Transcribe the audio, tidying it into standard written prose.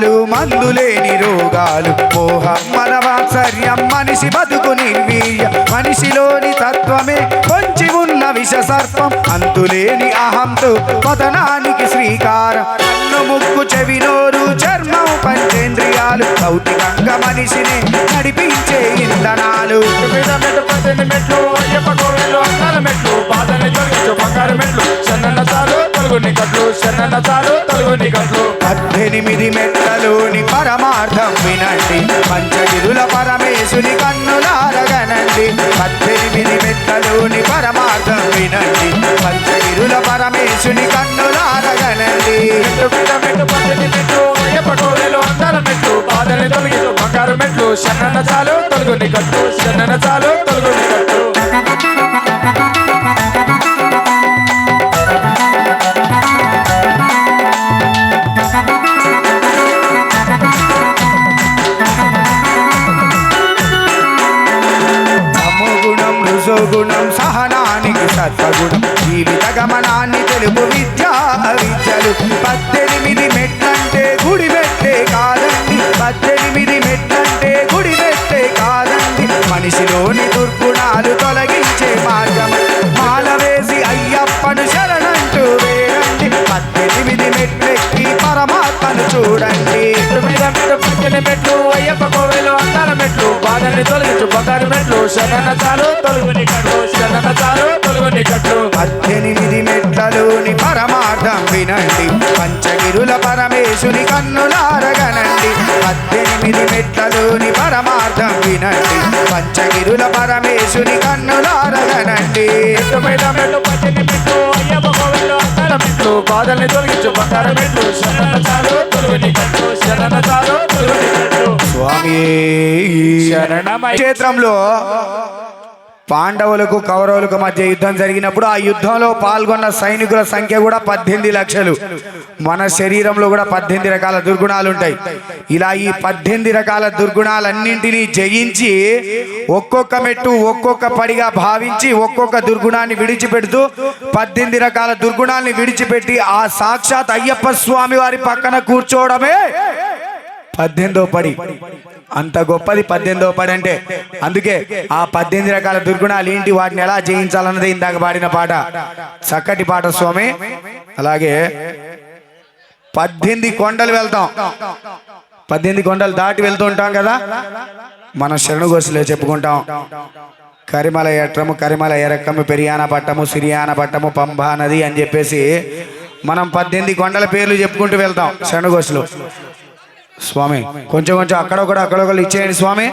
పాపాలు మందులేని రోగాలు మోహం మదవాత్సర్యం మనిషి బతుకు నిర్వీర్య మనిషిలోని తత్వమే పొంచి ఉన్న విష సర్పం అంతులేని అహంతో పతనానికి శ్రీకారం కన్ను ముక్కు చెవి నోరు చర్మం పంచేంద్రియాలు భౌతికంగా మనిషిని నడిపించే ఇంధనాలు మెట్లు అయ్యప్ప కోవెలు అందాల మెట్లు బాధని తొలగించు బంగారు మెట్లు శరణన్న చాలు తొలుగుని కట్లు శరణన్న చాలు తొలుగుని కట్లు 18 మెట్లలోని పరమార్థం వినండి పంచగిరుల పరమేశుని కన్నులారగనండి 18 మెట్లలోని పరమార్థం వినండి పంచగిరుల పరమేశుని కన్నులారగనండి మెట్లు అయ్యప్ప కోవెలు అందాల మెట్లు బాధని తొలగించు బంగారు మెట్లు శరణన్న చాలు తొలుగుని కట్లు శరణన్న చాలు తొలుగుని కట్లు గుణం సహనానికి సత్వగుణం జీవిత గమనాన్ని తెలుపు విద్యా విద్యలు 18 మెట్లంటే గుడి మెట్టే కాదండి 18 మెట్లంటే గుడి మెట్టే కాదండి మనిషిలోని దుర్గుణాలు తొలగించే మార్గం మాల వేసి అయ్యప్పను శరణంటూ వేరండి 18 మెట్లెక్కి పరమాత్మను చూడండి మెట్లు అయ్యప్ప కోవెలు అందాల మెట్లు బాధని తొలగించు బంగారు మెట్లు శరణన్న చాలు తొలుగుని కట్లు శరణన్న చాలు తొలుగుని కట్లు 18 మెట్లలోని పరమార్థం వినండి పంచగిరుల పరమేశుని కన్నులారగనండి 18 మెట్లలోని పరమార్థం వినండి పంచగిరుల పరమేశుని కన్నులారగనండి మెట్లు అయ్యప్ప కోవెలు అందాల మెట్లు బాధల్ని తొలగించు బంగారు మెట్లు శరణన్న చాలు తొలుగుని కట్లు శరణన్న చాలు తొలుగుని కట్లు స్వామి క్షేత్రంలో పాండవులకు కౌరవులకు మధ్య యుద్ధం జరిగినప్పుడు ఆ యుద్ధంలో పాల్గొన్న సైనికుల సంఖ్య కూడా 18 లక్షలు మన శరీరంలో కూడా 18 రకాల దుర్గుణాలు ఉంటాయి ఇలా ఈ 18 రకాల దుర్గుణాలన్నింటినీ జయించి ఒక్కొక్క మెట్టు ఒక్కొక్క పడిగా భావించి ఒక్కొక్క దుర్గుణాన్ని విడిచిపెడుతూ 18 రకాల దుర్గుణాన్ని విడిచిపెట్టి ఆ సాక్షాత్ అయ్యప్ప స్వామి వారి పక్కన కూర్చోవడమే 18వ పడి అంత గొప్పది 18వ పడి అంటే అందుకే ఆ 18 రకాల దుర్గుణాలు ఏంటి వాటిని ఎలా జయించాలన్నది ఇందాక పాడిన పాట చక్కటి పాట స్వామి అలాగే 18 కొండలు వెళ్తాం 18 కొండలు దాటి వెళ్తూ ఉంటాం కదా మనం శరణుగోసులో చెప్పుకుంటాం కరిమల ఎట్రము కరిమల ఎరక్కము పెరియాన పట్టము సిరియాన పట్టము పంబా నది అని చెప్పేసి మనం 18 కొండల పేర్లు చెప్పుకుంటూ వెళ్తాం శరణుగోసులో స్వామి కొంచెం అక్కడొకడు ఇచ్చేయండి స్వామి